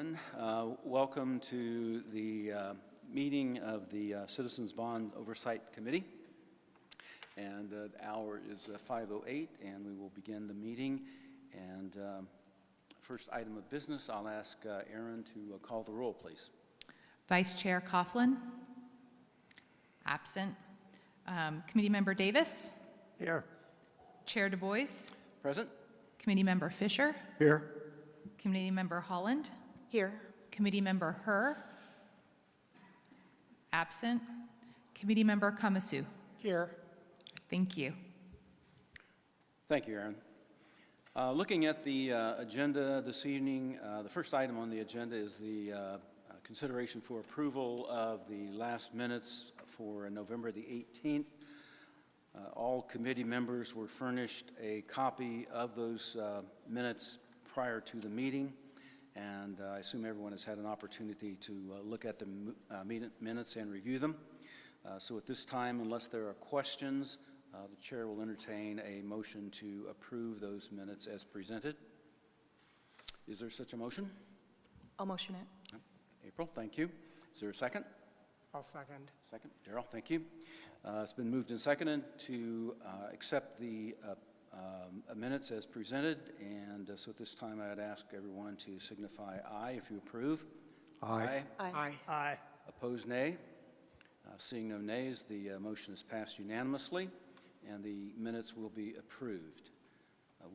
everyone. Welcome to the meeting of the Citizens Bond Oversight Committee. And the hour is 5:08, and we will begin the meeting. And first item of business, I'll ask Aaron to call the roll, please. Vice Chair Coughlin. Absent. Committee Member Davis. Here. Chair Du Bois. Present. Committee Member Fisher. Here. Committee Member Holland. Here. Committee Member Herr. Absent. Committee Member Kamasu. Here. Thank you. Thank you, Aaron. Looking at the agenda this evening, the first item on the agenda is the consideration for approval of the last minutes for November the 18th. All committee members were furnished a copy of those minutes prior to the meeting, and I assume everyone has had an opportunity to look at the minutes and review them. So at this time, unless there are questions, the chair will entertain a motion to approve those minutes as presented. Is there such a motion? I'll motion it. April, thank you. Is there a second? I'll second. Second. Darrell, thank you. It's been moved and seconded to accept the minutes as presented, and so at this time I'd ask everyone to signify aye if you approve. Aye. Aye. Aye. Opposed, nay. Seeing no nays, the motion is passed unanimously, and the minutes will be approved.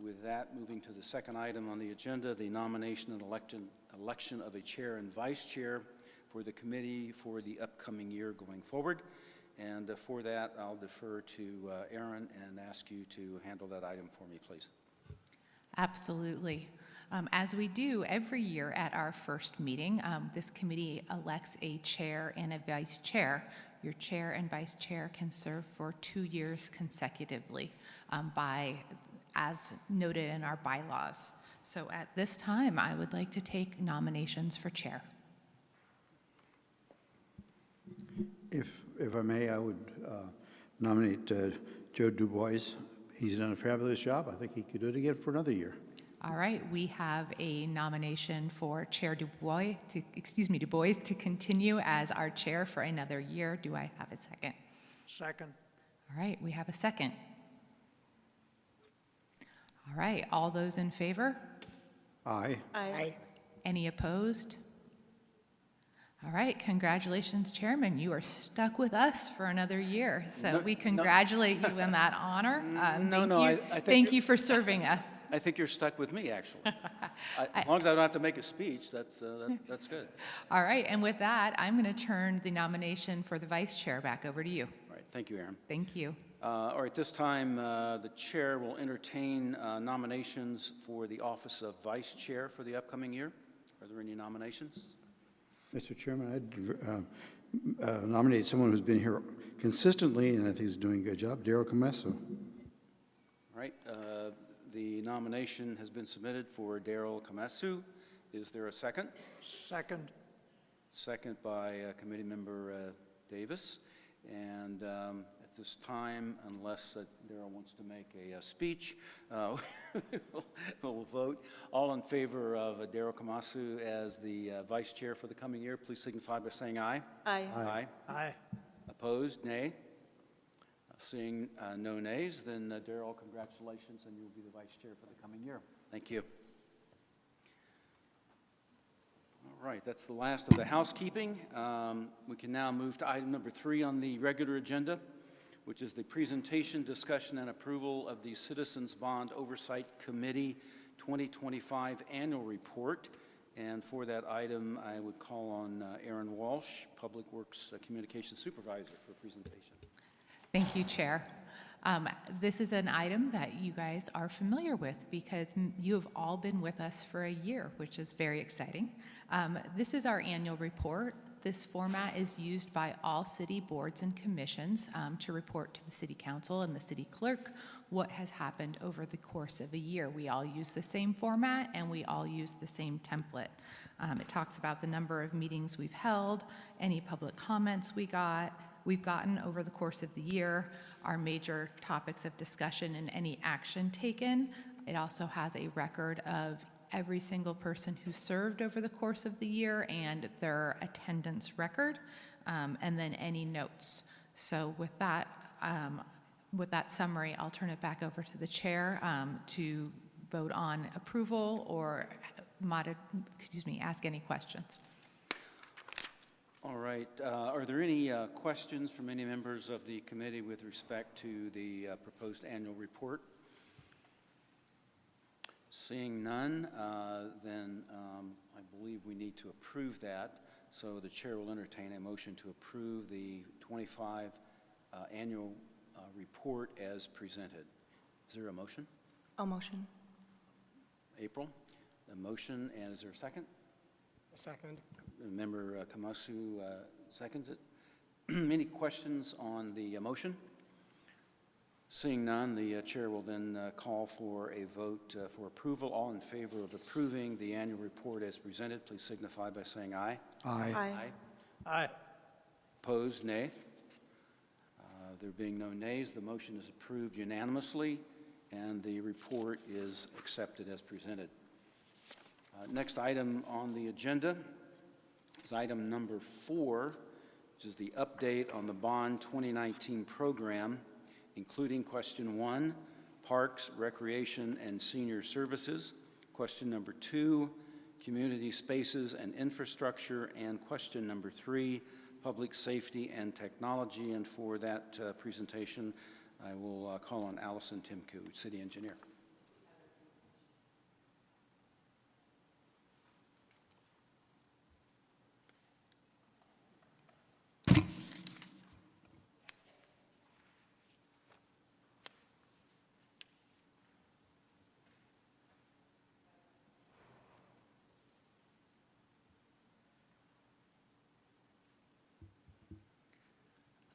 With that, moving to the second item on the agenda, the nomination and election of a chair and vice chair for the committee for the upcoming year going forward. And for that, I'll defer to Aaron and ask you to handle that item for me, please. Absolutely. As we do every year at our first meeting, this committee elects a chair and a vice chair. Your chair and vice chair can serve for 2 years consecutively as noted in our bylaws. So at this time, I would like to take nominations for chair. If I may, I would nominate Joe Du Bois. He's done a fabulous job. I think he could do it again for another year. All right, we have a nomination for Chair Du Bois to continue as our chair for another year. Do I have a second? Second. All right, we have a second. All right, all those in favor? Aye. Aye. Any opposed? All right, congratulations, Chairman. You are stuck with us for another year. So we congratulate you in that honor. Thank you for serving us. I think you're stuck with me, actually. As long as I don't have to make a speech, that's good. All right, and with that, I'm going to turn the nomination for the vice chair back over to you. All right, thank you, Aaron. Thank you. All right, this time the chair will entertain nominations for the office of vice chair for the upcoming year. Are there any nominations? Mr. Chairman, I'd nominate someone who's been here consistently, and I think he's doing a good job, Daryl Comesso. All right, the nomination has been submitted for Daryl Kamasu. Is there a second? Second. Second by Committee Member Davis. And at this time, unless Daryl wants to make a speech, we'll vote. All in favor of Daryl Kamasu as the vice chair for the coming year, please signify by saying aye. Aye. Aye. Aye. Opposed, nay. Seeing no nays, then Daryl, congratulations, and you'll be the vice chair for the coming year. Thank you. All right, that's the last of the housekeeping. We can now move to item number 3 on the regular agenda, which is the presentation, discussion, and approval of the Citizens Bond Oversight Committee 2025 Annual Report. And for that item, I would call on Aaron Walsh, Public Works Communications Supervisor, for presentation. Thank you, Chair. This is an item that you guys are familiar with because you have all been with us for a year, which is very exciting. This is our annual report. This format is used by all city boards and commissions to report to the city council and the city clerk what has happened over the course of a year. We all use the same format and we all use the same template. It talks about the number of meetings we've held, any public comments we've gotten over the course of the year, our major topics of discussion and any action taken. It also has a record of every single person who served over the course of the year and their attendance record, and then any notes. So with that summary, I'll turn it back over to the chair to vote on approval or ask any questions. All right. Are there any questions from any members of the committee with respect to the proposed annual report? Seeing none, then I believe we need to approve that. So the chair will entertain a motion to approve the 25 annual report as presented. Is there a motion? I'll motion. April, a motion, and is there a second? A second. Member Kamasu seconds it. Any questions on the motion? Seeing none, the chair will then call for a vote for approval. All in favor of approving the annual report as presented, please signify by saying aye. Aye. Aye. Aye. Opposed, nay. There being no nays, the motion is approved unanimously, and the report is accepted as presented. Next item on the agenda is item number 4, which is the update on the Bond 2019 program, including question 1, Parks, Recreation, and Senior Services, question number 2, Community Spaces and Infrastructure, and question number 3, Public Safety and Technology. And for that presentation, I will call on Allison Timku, City Engineer.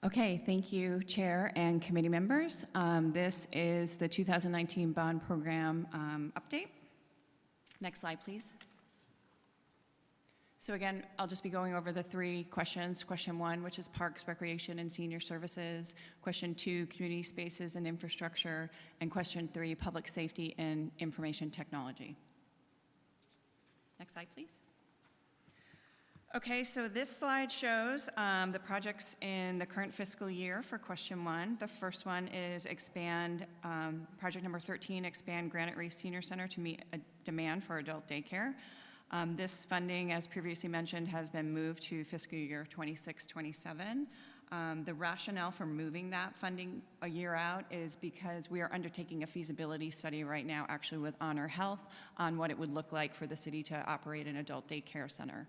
Okay, thank you, Chair and committee members. This is the 2019 bond program update. Next slide, please. So again, I'll just be going over the 3 questions. Question 1, which is Parks, Recreation, and Senior Services. Question 2, Community Spaces and Infrastructure. And question 3, Public Safety and Information Technology. Next slide, please. Okay, so this slide shows the projects in the current fiscal year for question 1. The first one is expand, project number 13, expand Granite Reef Senior Center to meet a demand for adult daycare. This funding, as previously mentioned, has been moved to fiscal year 26-27. The rationale for moving that funding a year out is because we are undertaking a feasibility study right now, actually with Honor Health, on what it would look like for the city to operate an adult daycare center.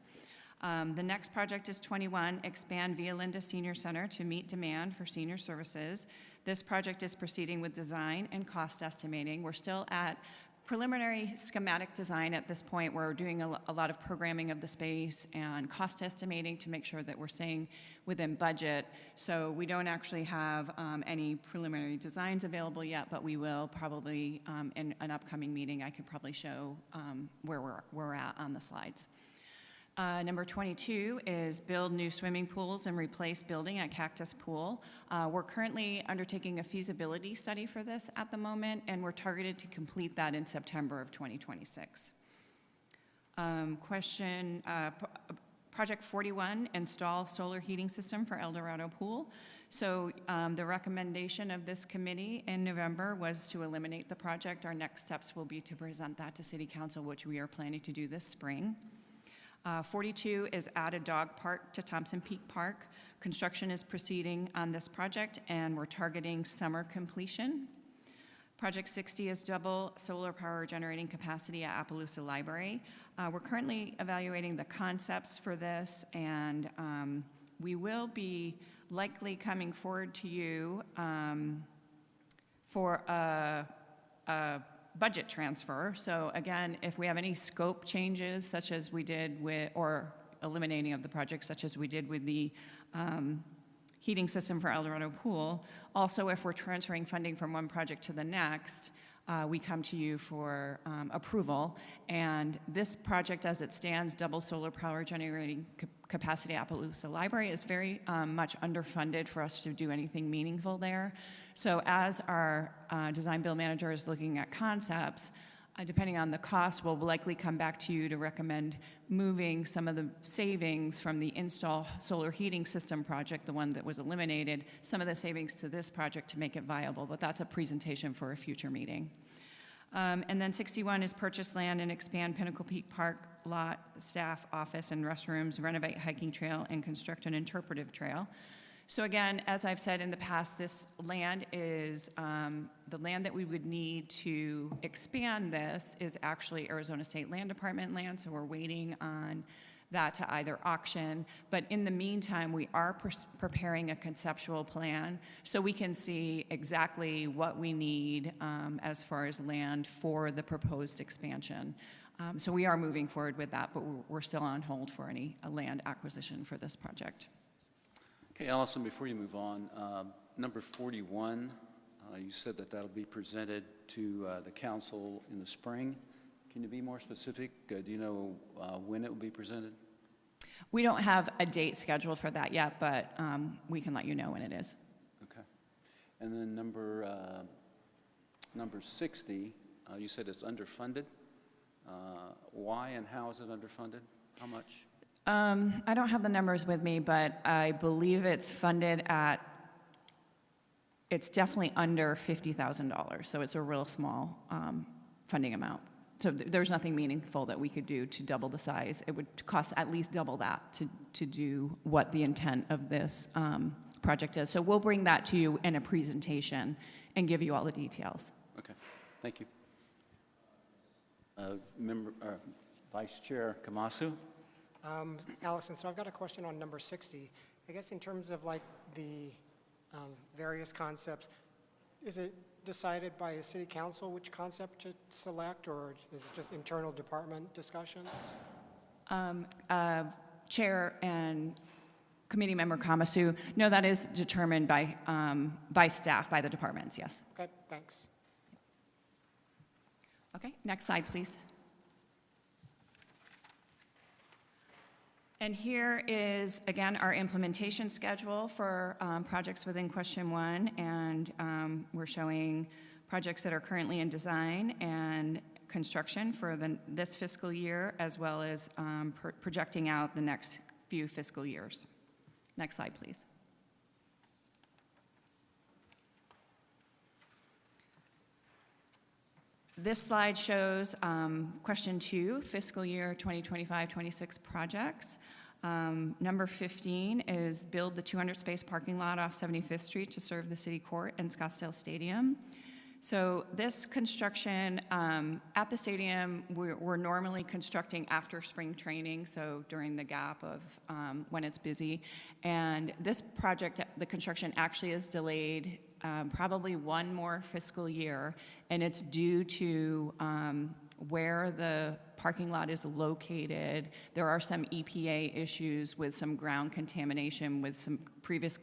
The next project is 21, expand Via Linda Senior Center to meet demand for senior services. This project is proceeding with design and cost estimating. We're still at preliminary schematic design at this point. We're doing a lot of programming of the space and cost estimating to make sure that we're staying within budget. So we don't actually have any preliminary designs available yet, but we will probably in an upcoming meeting. I could probably show where we're at on the slides. Number 22 is build new swimming pools and replace building at Cactus Pool. We're currently undertaking a feasibility study for this at the moment, and we're targeted to complete that in September of 2026. Project 41, install solar heating system for El Dorado Pool. So the recommendation of this committee in November was to eliminate the project. Our next steps will be to present that to City Council, which we are planning to do this spring. 42 is add a dog park to Thompson Peak Park. Construction is proceeding on this project, and we're targeting summer completion. Project 60 is double solar power generating capacity at Appaloosa Library. We're currently evaluating the concepts for this, and we will be likely coming forward to you for a budget transfer. So again, if we have any scope changes, such as we did with, or eliminating of the project, such as we did with the heating system for El Dorado Pool, also if we're transferring funding from one project to the next, we come to you for approval. And this project, as it stands, double solar power generating capacity Appaloosa Library, is very much underfunded for us to do anything meaningful there. So as our design build manager is looking at concepts, Depending on the cost, we'll likely come back to you to recommend moving some of the savings from the install solar heating system project, the one that was eliminated, some of the savings to this project to make it viable, but that's a presentation for a future meeting. And then 61 is purchase land and expand Pinnacle Peak Park lot, staff, office, and restrooms, renovate hiking trail, and construct an interpretive trail. So again, as I've said in the past, this land is, the land that we would need to expand this is actually Arizona State Land Department land, so we're waiting on that to either auction. But in the meantime, we are preparing a conceptual plan so we can see exactly what we need as far as land for the proposed expansion. So we are moving forward with that, but we're still on hold for any land acquisition for this project. Okay, Allison, before you move on, number 41, you said that that'll be presented to the council in the spring. Can you be more specific? Do you know when it will be presented? We don't have a date scheduled for that yet, but we can let you know when it is. Okay. And then number 60, you said it's underfunded. Why and how is it underfunded? How much? I don't have the numbers with me, but I believe it's funded at, it's definitely under $50,000, so it's a real small funding amount. So there's nothing meaningful that we could do to double the size. It would cost at least double that to do what the intent of this project is. So we'll bring that to you in a presentation and give you all the details. Okay, thank you. Vice Chair Kamasu. Allison, so I've got a question on number 60. I guess in terms of like the various concepts, is it decided by a city council which concept to select, or is it just internal department discussions? Chair and committee member Kamasu, no, that is determined by staff, by the departments, yes. Okay, thanks. Okay, next slide, please. And here is, again, our implementation schedule for projects within question 1, and we're showing projects that are currently in design and construction for this fiscal year, as well as projecting out the next few fiscal years. Next slide, please. This slide shows question 2, fiscal year 2025-26 projects. Number 15 is build the 200-space parking lot off 75th Street to serve the city court and Scottsdale Stadium. So this construction at the stadium, we're normally constructing after spring training, so during the gap of when it's busy. And this project, the construction actually is delayed probably one more fiscal year, and it's due to where the parking lot is located. There are some EPA issues with some ground contamination with some previous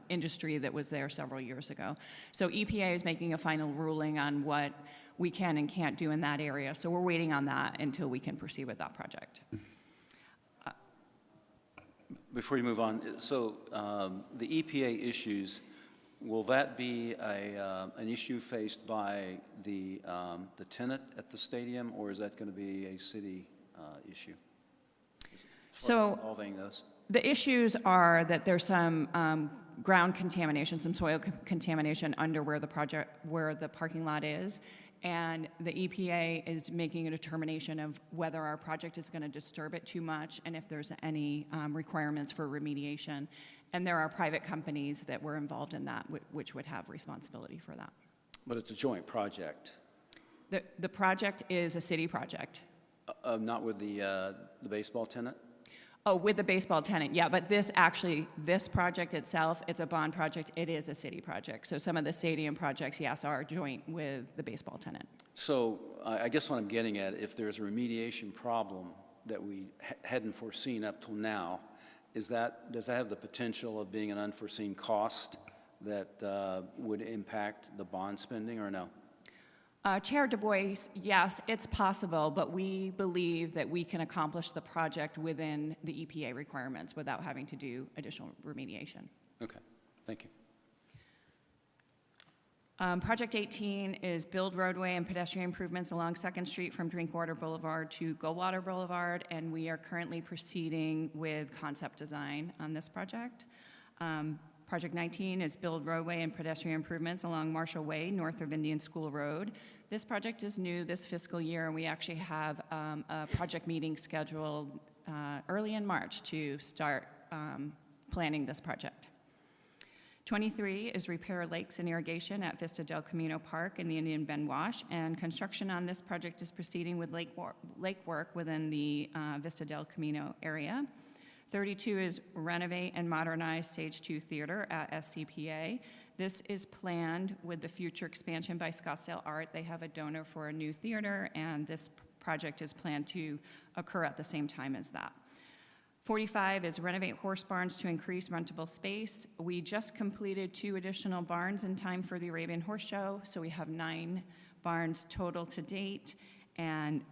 industry that was there several years ago. So EPA is making a final ruling on what we can and can't do in that area. So we're waiting on that until we can proceed with that project. Before you move on, so the EPA issues, will that be an issue faced by the tenant at the stadium, or is that going to be a city issue? So involving those? The issues are that there's some ground contamination, some soil contamination under where the parking lot is, and the EPA is making a determination of whether our project is going to disturb it too much and if there's any requirements for remediation. And there are private companies that were involved in that, which would have responsibility for that. But it's a joint project. The project is a city project. Not with the baseball tenant? Oh, with the baseball tenant, yeah, but this project itself, it's a bond project, it is a city project. So some of the stadium projects, yes, are joint with the baseball tenant. So I guess what I'm getting at, if there's a remediation problem that we hadn't foreseen up till now, does that have the potential of being an unforeseen cost that would impact the bond spending, or no? Chair Du Bois, yes, it's possible, but we believe that we can accomplish the project within the EPA requirements without having to do additional remediation. Okay, thank you. Project 18 is build roadway and pedestrian improvements along 2nd Street from Drinkwater Boulevard to Goldwater Boulevard, and we are currently proceeding with concept design on this project. Project 19 is build roadway and pedestrian improvements along Marshall Way, north of Indian School Road. This project is new this fiscal year, and we actually have a project meeting scheduled early in March to start planning this project. 23 is repair lakes and irrigation at Vista del Camino Park in the Indian Bend Wash, and construction on this project is proceeding with lake work within the Vista del Camino area. 32 is renovate and modernize Stage 2 Theater at SCPA. This is planned with the future expansion by Scottsdale Art. They have a donor for a new theater, and this project is planned to occur at the same time as that. 45 is renovate horse barns to increase rentable space. We just completed 2 additional barns in time for the Arabian Horse Show, so we have 9 barns total to date. And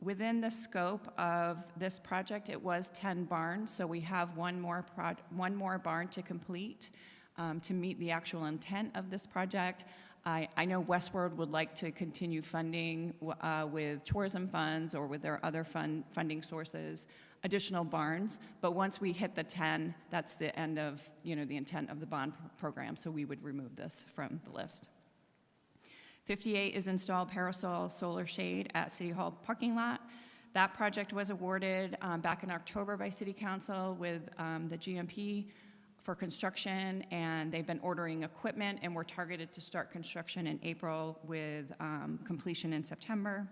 within the scope of this project, it was 10 barns, so we have one more barn to complete to meet the actual intent of this project. I know Westward would like to continue funding with tourism funds or with their other funding sources, additional barns, but once we hit the 10, that's the end of, the intent of the bond program, so we would remove this from the list. 58 is install parasol solar shade at City Hall parking lot. That project was awarded back in October by City Council with the GMP for construction, and they've been ordering equipment, and we're targeted to start construction in April with completion in September.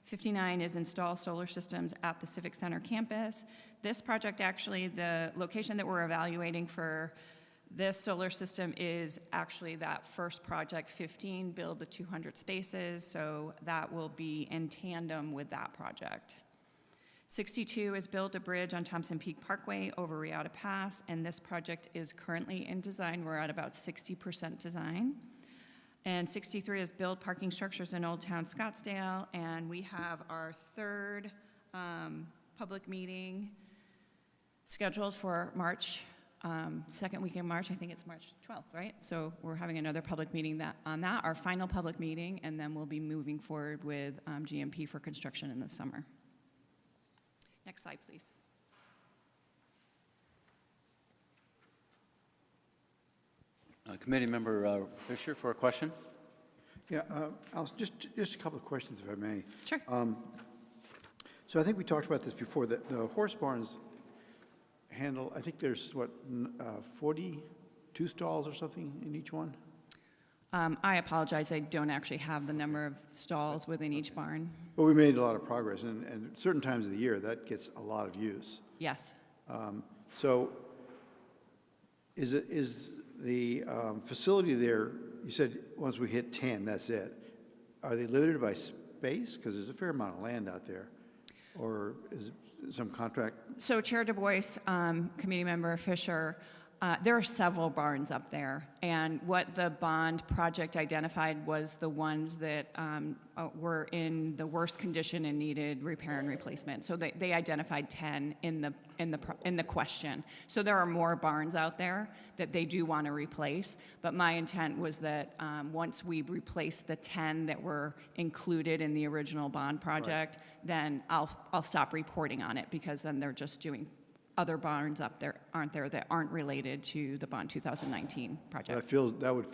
59 is install solar systems at the Civic Center campus. This project, actually, the location that we're evaluating for this solar system is actually that first project, 15, build the 200 spaces, so that will be in tandem with that project. 62 is build a bridge on Thompson Peak Parkway over Riata Pass, and this project is currently in design. We're at about 60% design. And 63 is build parking structures in Old Town Scottsdale, and we have our 3rd public meeting scheduled for March, 2nd week in March. I think it's March 12th, right? So we're having another public meeting on that, our final public meeting, and then we'll be moving forward with GMP for construction in the summer. Next slide, please. Committee Member Fisher for a question. Yeah, Allison, just a couple of questions, if I may. Sure. So I think we talked about this before, that the horse barns handle, I think there's, 42 stalls or something in each one? I apologize, I don't actually have the number of stalls within each barn. But we made a lot of progress, and certain times of the year, that gets a lot of use. Yes. So is the facility there, you said once we hit 10, that's it. Are they limited by space? Because there's a fair amount of land out there. Or is it some contract? So Chair Du Bois, Committee Member Fisher, there are several barns up there, and what the bond project identified was the ones that were in the worst condition and needed repair and replacement. So they identified 10 in the question. So there are more barns out there that they do want to replace, but my intent was that once we replace the 10 that were included in the original bond project, then I'll stop reporting on it, because then they're just doing other barns up there that aren't related to the bond 2019 project. That would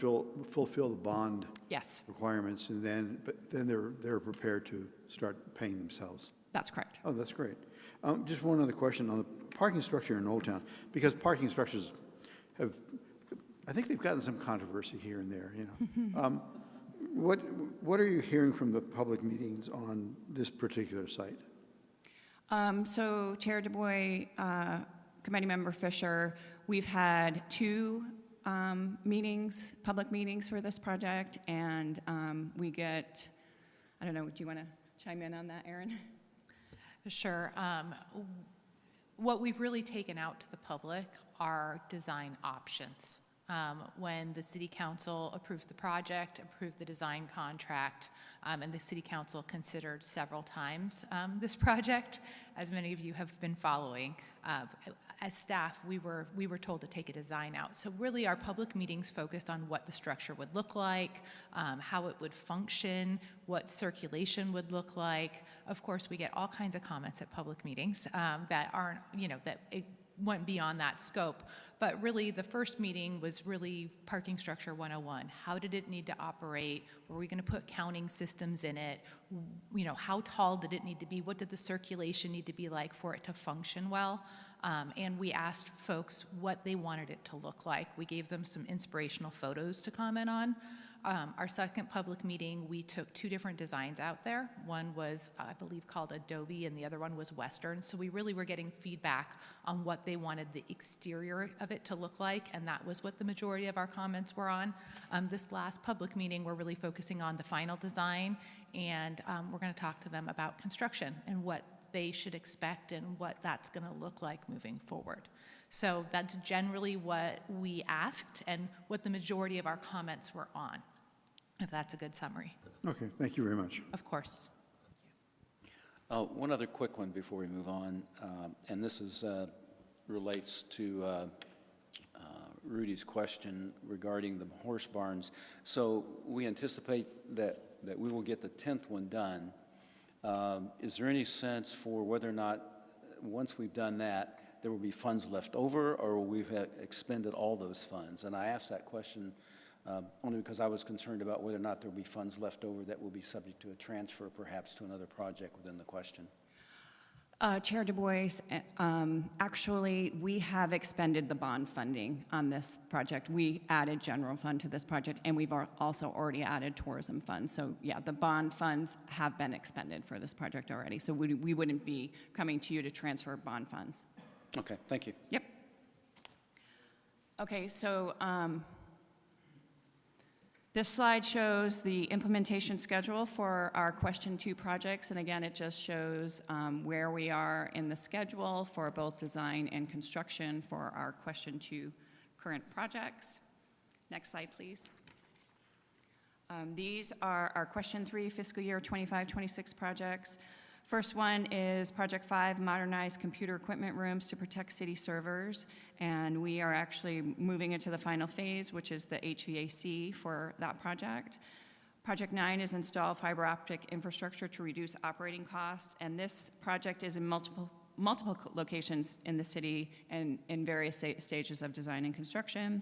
fulfill the bond Yes, requirements, and then they're prepared to start paying themselves. that's correct. Oh, that's great. Just one other question on the parking structure in Old Town, because parking structures I think they've gotten some controversy here and there, What are you hearing from the public meetings on this particular site? So Chair Du Bois, Committee Member Fisher, we've had 2 meetings, public meetings for this project, and we get, I don't know, do you want to chime in on that, Erin? Sure. What we've really taken out to the public are design options. When the City Council approved the project, approved the design contract, and the City Council considered several times this project, as many of you have been following, as staff, we were told to take a design out. So really our public meetings focused on what the structure would look like, how it would function, what circulation would look like. Of course, we get all kinds of comments at public meetings that aren't, that it went beyond that scope. But really, the first meeting was really parking structure 101. How did it need to operate? Were we going to put counting systems in it? How tall did it need to be? What did the circulation need to be like for it to function well? And we asked folks what they wanted it to look like. We gave them some inspirational photos to comment on. Our second public meeting, we took 2 different designs out there. One was, I believe, called Adobe, and the other one was Western. So we really were getting feedback on what they wanted the exterior of it to look like, and that was what the majority of our comments were on. This last public meeting, we're really focusing on the final design, and we're going to talk to them about construction and what they should expect and what that's going to look like moving forward. So that's generally what we asked and what the majority of our comments were on, if that's a good summary. Okay, thank you very much. Of course. One other quick one before we move on, and this is relates to Rudy's question regarding the horse barns. So we anticipate that we will get the 10th one done. Is there any sense for whether or not, once we've done that, there will be funds left over, or will we have expended all those funds? And I asked that question only because I was concerned about whether or not there will be funds left over that will be subject to a transfer, perhaps to another project within the question. Chair Du Bois, actually, we have expended the bond funding on this project. We added general fund to this project, and we've also already added tourism funds. So yeah, the bond funds have been expended for this project already. So we wouldn't be coming to you to transfer bond funds. Okay, thank you. Yep. Okay, so this slide shows the implementation schedule for our question 2 projects. And again, it just shows where we are in the schedule for both design and construction for our question 2 current projects. Next slide, please. These are our question 3 fiscal year 25-26 projects. First one is Project 5, modernize computer equipment rooms to protect city servers. And we are actually moving into the final phase, which is the HVAC for that project. Project 9 is install fiber optic infrastructure to reduce operating costs. And this project is in multiple locations in the city and in various stages of design and construction.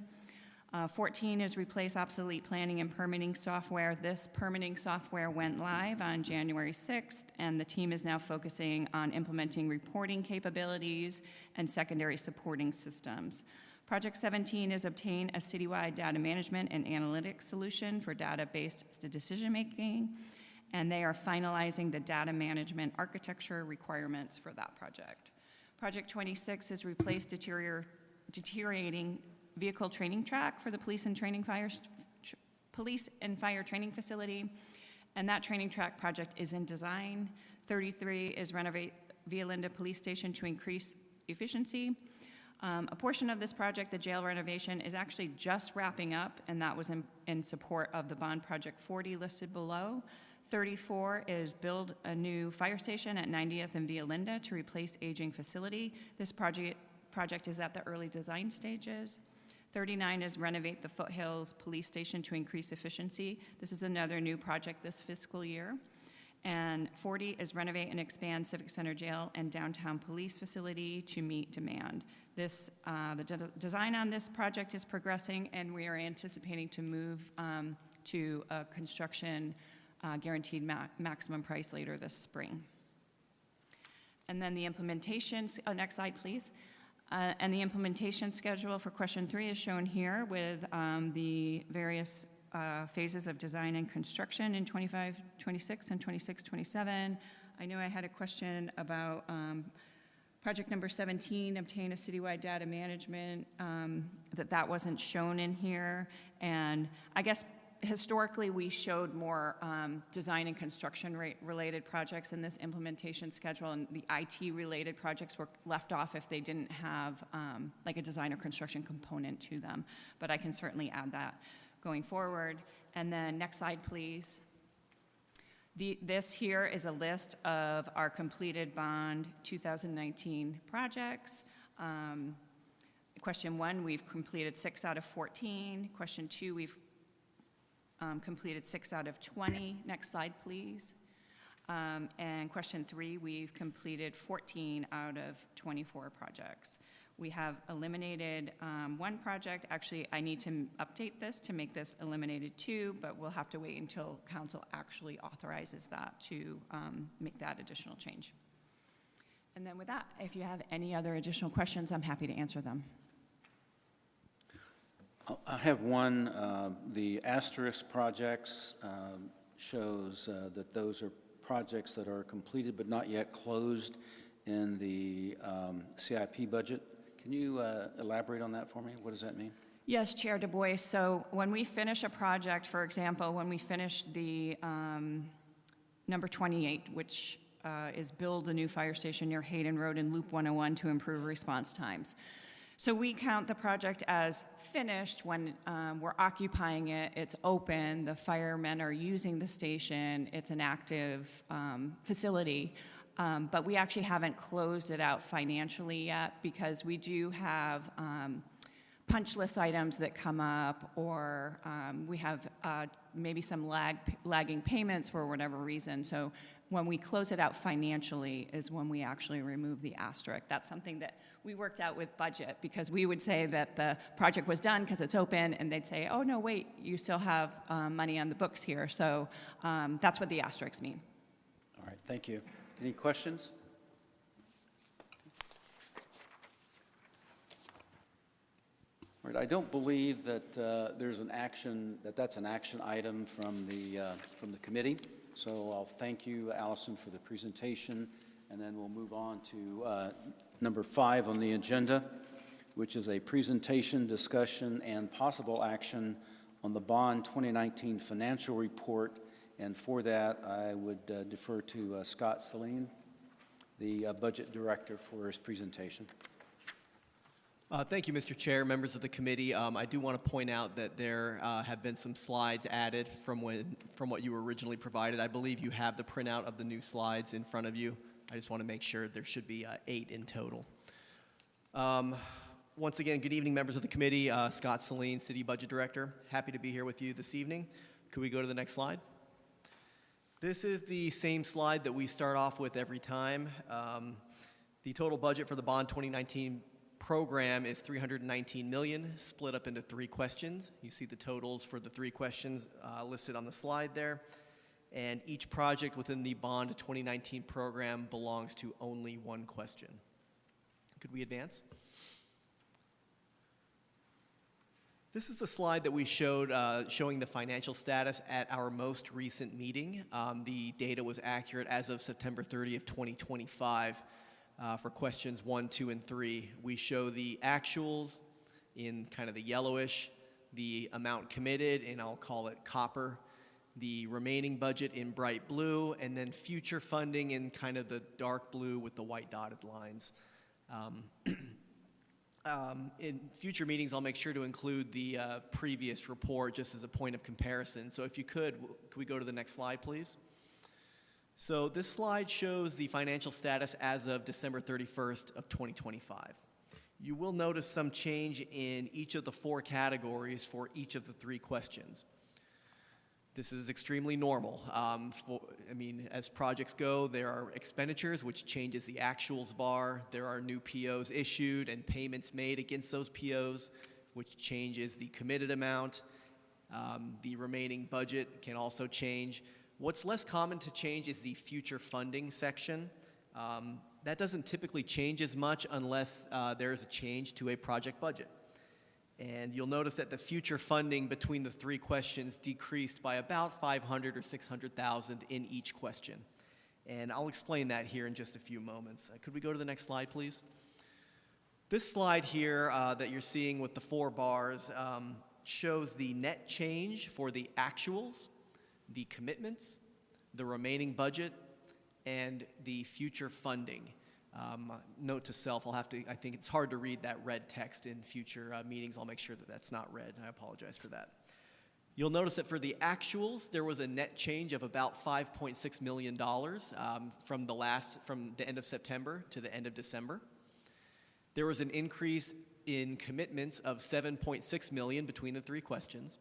14 is replace obsolete planning and permitting software. This permitting software went live on January 6th, and the team is now focusing on implementing reporting capabilities and secondary supporting systems. Project 17 is obtain a citywide data management and analytics solution for data-based decision-making, and they are finalizing the data management architecture requirements for that project. Project 26 is replace deteriorating vehicle training track for the police and fire training facility, and that training track project is in design. 33 is renovate Via Linda Police Station to increase efficiency. A portion of this project, the jail renovation, is actually just wrapping up, and that was in support of the bond project 40 listed below. 34 is build a new fire station at 90th and Via Linda to replace aging facility. This project is at the early design stages. 39 is renovate the Foothills Police Station to increase efficiency. This is another new project this fiscal year. And 40 is renovate and expand Civic Center Jail and downtown police facility to meet demand. The design on this project is progressing, and we are anticipating to move to a construction guaranteed maximum price later this spring. And then the implementation, next slide please. And the implementation schedule for question 3 is shown here with the various phases of design and construction in 25-26 and 26-27. I know I had a question about project number 17, obtain a citywide data management, that wasn't shown in here. And I guess historically, we showed more design and construction related projects in this implementation schedule, and the IT-related projects were left off if they didn't have like a design or construction component to them. But I can certainly add that going forward. And then next slide, please. This here is a list of our completed bond 2019 projects. Question 1, we've completed 6 out of 14. Question 2, we've completed 6 out of 20. Next slide, please. And question 3, we've completed 14 out of 24 projects. We have eliminated 1 project. Actually, I need to update this to make this eliminated 2, but we'll have to wait until council actually authorizes that to make that additional change. And then with that, if you have any other additional questions, I'm happy to answer them. I have one. The asterisk projects shows that those are projects that are completed but not yet closed in the CIP budget. Can you elaborate on that for me? What does that mean? Yes, Chair Du Bois. So when we finish a project, for example, when we finish the number 28, which is build a new fire station near Hayden Road and Loop 101 to improve response times. So we count the project as finished when we're occupying it, it's open, the firemen are using the station, it's an active facility, but we actually haven't closed it out financially yet because we do have punch list items that come up, or we have maybe some lagging payments for whatever reason. So when we close it out financially is when we actually remove the asterisk. That's something that we worked out with budget, because we would say that the project was done because it's open, and they'd say, oh, no, wait, you still have money on the books here. So that's what the asterisks mean. All right, thank you. Any questions? All right, I don't believe that there's an action, that's an action item from the committee. So I'll thank you, Allison, for the presentation, and then we'll move on to number 5 on the agenda, which is a presentation, discussion, and possible action on the Bond 2019 financial report. And for that, I would defer to Scottsdale, the budget director, for his presentation. Thank you, Mr. Chair, members of the committee. I do want to point out that there have been some slides added from what you were originally provided. I believe you have the printout of the new slides in front of you. I just want to make sure there should be 8 in total. Once again, good evening, members of the committee. Scott Saline, City Budget Director. Happy to be here with you this evening. Could we go to the next slide? This is the same slide that we start off with every time. The total budget for the Bond 2019 program is $319 million, split up into 3 questions. You see the totals for the 3 questions listed on the slide there. And each project within the Bond 2019 program belongs to only 1 question. Could we advance? This is the slide that we showed showing the financial status at our most recent meeting. The data was accurate as of September 30th, 2025. For questions 1, 2, and 3, we show the actuals in kind of the yellowish, the amount committed, and I'll call it copper, the remaining budget in bright blue, and then future funding in kind of the dark blue with the white dotted lines. In future meetings, I'll make sure to include the previous report just as a point of comparison. So if you could we go to the next slide, please? So this slide shows the financial status as of December 31st of 2025. You will notice some change in each of the 4 categories for each of the 3 questions. This is extremely normal. As projects go, there are expenditures, which changes the actuals bar. There are new POs issued and payments made against those POs, which changes the committed amount. The remaining budget can also change. What's less common to change is the future funding section. That doesn't typically change as much unless there is a change to a project budget. And you'll notice that the future funding between the 3 questions decreased by about $500,000 or $600,000 in each question. And I'll explain that here in just a few moments. Could we go to the next slide, please? This slide here that you're seeing with the 4 bars shows the net change for the actuals, the commitments, the remaining budget, and the future funding. Note to self, I think it's hard to read that red text in future meetings. I'll make sure that that's not red. I apologize for that. You'll notice that for the actuals, there was a net change of about $5.6 million from the end of September to the end of December. There was an increase in commitments of $7.6 million between the three questions,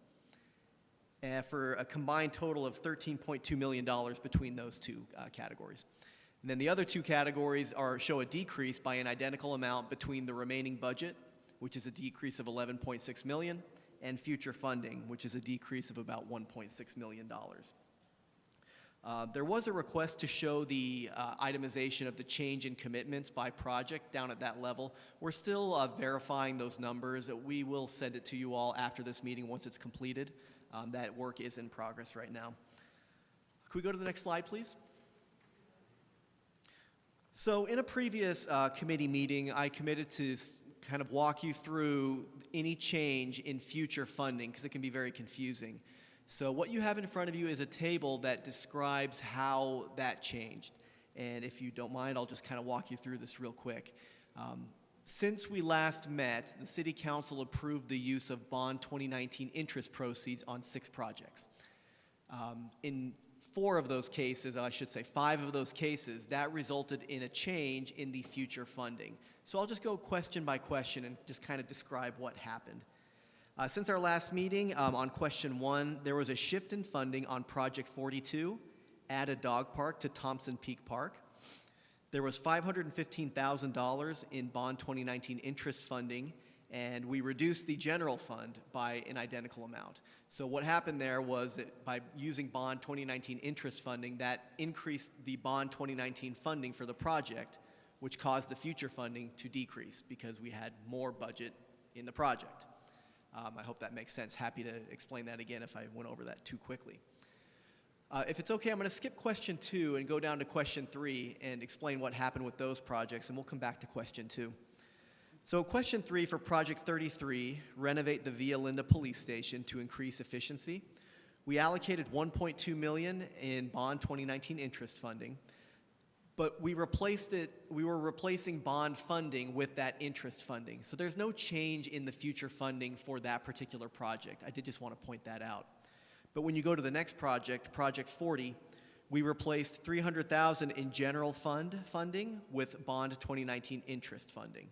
for a combined total of $13.2 million between those two categories. And then the other two categories show a decrease by an identical amount between the remaining budget, which is a decrease of $11.6 million, and future funding, which is a decrease of about $1.6 million. There was a request to show the itemization of the change in commitments by project down at that level. We're still verifying those numbers. We will send it to you all after this meeting once it's completed. That work is in progress right now. Could we go to the next slide, please? So in a previous committee meeting, I committed to kind of walk you through any change in future funding, because it can be very confusing. So what you have in front of you is a table that describes how that changed. And if you don't mind, I'll just kind of walk you through this real quick. Since we last met, the City Council approved the use of Bond 2019 interest proceeds on 6 projects. In 4 of those cases, I should say 5 of those cases, that resulted in a change in the future funding. So I'll just go question by question and just kind of describe what happened. Since our last meeting, on question 1, there was a shift in funding on Project 42, add a dog park to Thompson Peak Park. There was $515,000 in Bond 2019 interest funding, and we reduced the general fund by an identical amount. So what happened there was that by using Bond 2019 interest funding, that increased the Bond 2019 funding for the project, which caused the future funding to decrease because we had more budget in the project. I hope that makes sense. Happy to explain that again if I went over that too quickly. If it's okay, I'm going to skip question 2 and go down to question 3 and explain what happened with those projects, and we'll come back to question 2. So question 3 for Project 33, renovate the Via Linda Police Station to increase efficiency. We allocated $1.2 million in Bond 2019 interest funding, but we were replacing bond funding with that interest funding. So there's no change in the future funding for that particular project. I did just want to point that out. But when you go to the next project, Project 40, we replaced $300,000 in general fund funding with Bond 2019 interest funding.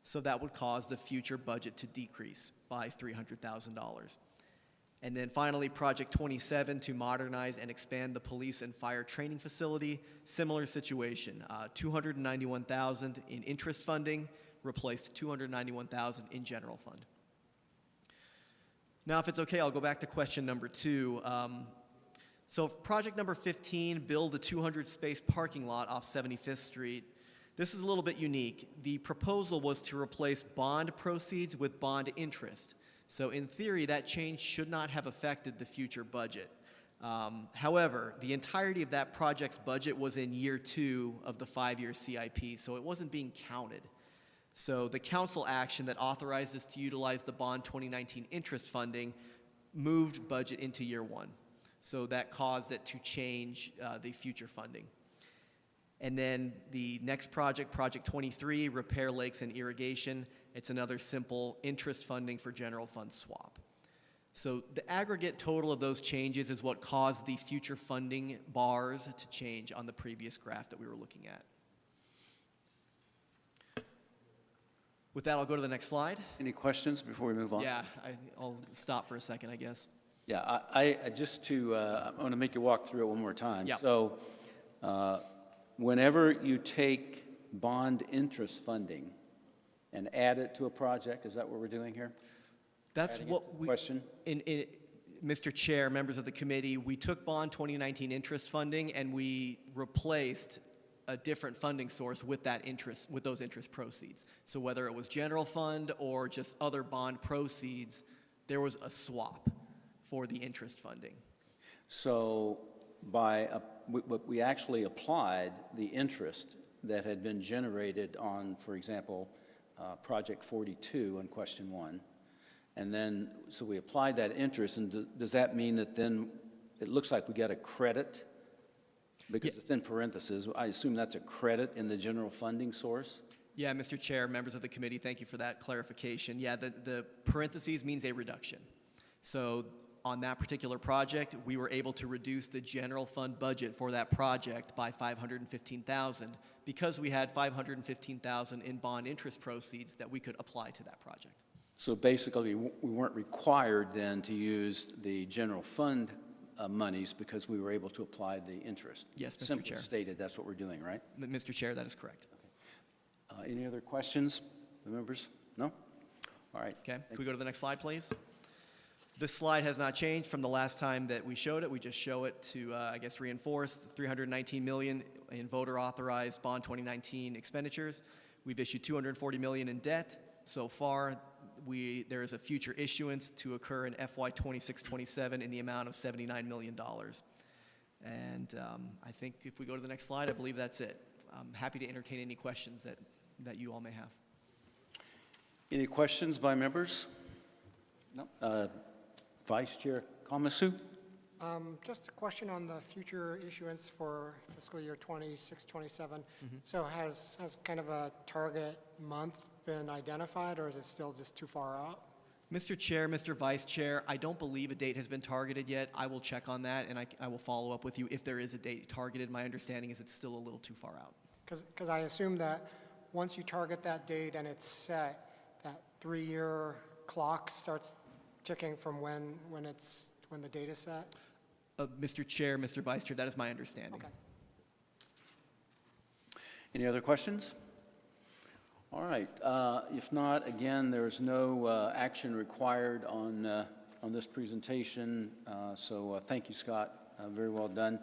So that would cause the future budget to decrease by $300,000. And then finally, Project 27 to modernize and expand the police and fire training facility. Similar situation, $291,000 in interest funding replaced $291,000 in general fund. Now, if it's okay, I'll go back to question number 2. So project number 15, build the 200-space parking lot off 75th Street. This is a little bit unique. The proposal was to replace bond proceeds with bond interest. So in theory, that change should not have affected the future budget. However, the entirety of that project's budget was in year 2 of the 5-year CIP, so it wasn't being counted. So the council action that authorized us to utilize the Bond 2019 interest funding moved budget into year 1. So that caused it to change the future funding. And then the next project, Project 23, repair lakes and irrigation. It's another simple interest funding for general fund swap. So the aggregate total of those changes is what caused the future funding bars to change on the previous graph that we were looking at. With that, I'll go to the next slide. Any questions before we move on? Yeah, I'll stop for a second, I guess. Yeah, I just to, I want to make you walk through it one more time. Yeah. So whenever you take bond interest funding and add it to a project, is that what we're doing here? That's Adding it what to the we, question? Mr. Chair, members of the committee, we took Bond 2019 interest funding and we replaced a different funding source with that interest, with those interest proceeds. So whether it was general fund or just other bond proceeds, there was a swap for the interest funding. So we actually applied the interest that had been generated on, for example, Project 42 on question 1. And then, so we applied that interest, and does that mean that then it looks like we got a credit? Because it's in parentheses. I assume that's a credit in the general funding source? Yeah, Mr. Chair, members of the committee, thank you for that clarification. Yeah, the parentheses means a reduction. So on that particular project, we were able to reduce the general fund budget for that project by $515,000 because we had $515,000 in bond interest proceeds that we could apply to that project. So basically, we weren't required then to use the general fund monies because we were able to apply the interest. Yes, Mr. Simply Chair. stated, that's what we're doing, right? Mr. Chair, that is correct. Any other questions, members? No? All right. Okay, can we go to the next slide, please? This slide has not changed from the last time that we showed it. We just show it to, I guess, reinforce $319 million in voter-authorized bond 2019 expenditures. We've issued $240 million in debt. So far, there is a future issuance to occur in FY 26-27 in the amount of $79 million. And I think if we go to the next slide, I believe that's it. I'm happy to entertain any questions that you all may have. Any questions by members? No. Vice Chair Kamasu? Just a question on the future issuance for fiscal year 26-27. So has kind of a target month been identified, or is it still just too far out? Mr. Chair, Mr. Vice Chair, I don't believe a date has been targeted yet. I will check on that, and I will follow up with you if there is a date targeted. My understanding is it's still a little too far out. Because I assume that once you target that date and it's set, that 3-year clock starts ticking from when the date is set? Mr. Chair, Mr. Vice Chair, that is my understanding. Okay. Any other questions? All right. If not, again, there's no action required on this presentation. So thank you, Scott. Very well done.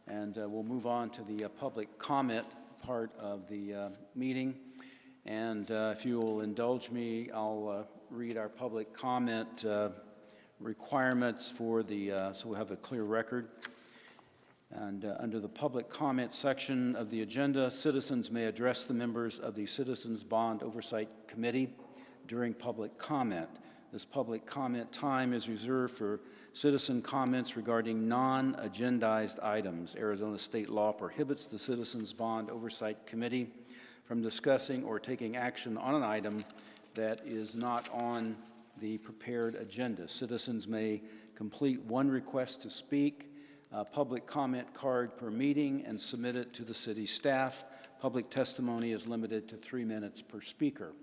And we'll move on to the public comment part of the meeting. And if you will indulge me, I'll read our public comment requirements for so we'll have a clear record. And under the public comment section of the agenda, citizens may address the members of the Citizens Bond Oversight Committee during public comment. This public comment time is reserved for citizen comments regarding non-agendized items. Arizona state law prohibits the Citizens Bond Oversight Committee from discussing or taking action on an item that is not on the prepared agenda. Citizens may complete one request to speak, a public comment card per meeting, and submit it to the city staff. Public testimony is limited to 3 minutes per speaker.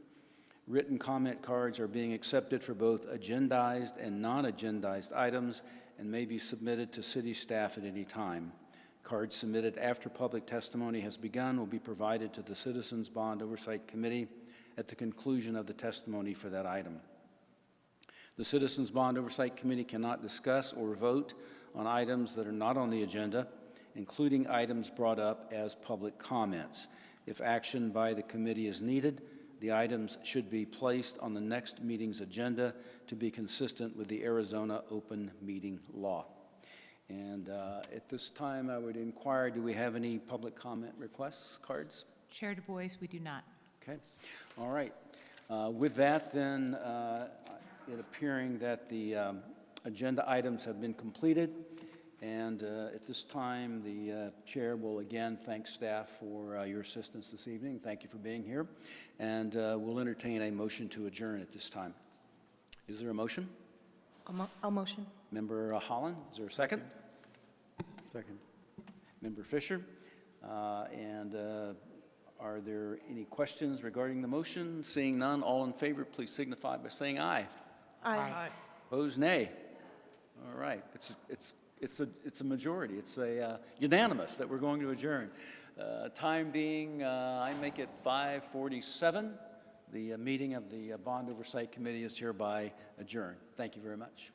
Written comment cards are being accepted for both agendized and non-agendized items and may be submitted to city staff at any time. Cards submitted after public testimony has begun will be provided to the Citizens Bond Oversight Committee at the conclusion of the testimony for that item. The Citizens Bond Oversight Committee cannot discuss or vote on items that are not on the agenda, including items brought up as public comments. If action by the committee is needed, the items should be placed on the next meeting's agenda to be consistent with the Arizona open meeting law. And at this time, I would inquire, do we have any public comment requests, cards? Chair Du Bois, we do not. Okay. All right. With that, then, it appearing that the agenda items have been completed, and at this time, the chair will again thank staff for your assistance this evening. Thank you for being here, and we'll entertain a motion to adjourn at this time. Is there a motion? I'll motion. Member Holland, is there a second? Second. Member Fisher, and are there any questions regarding the motion? Seeing none, all in favor, please signify by saying aye. Aye. Opposed, nay. All right, it's a majority. It's a unanimous that we're going to adjourn. Time being, I make it 5:47. The meeting of the Bond Oversight Committee is hereby adjourned. Thank you very much.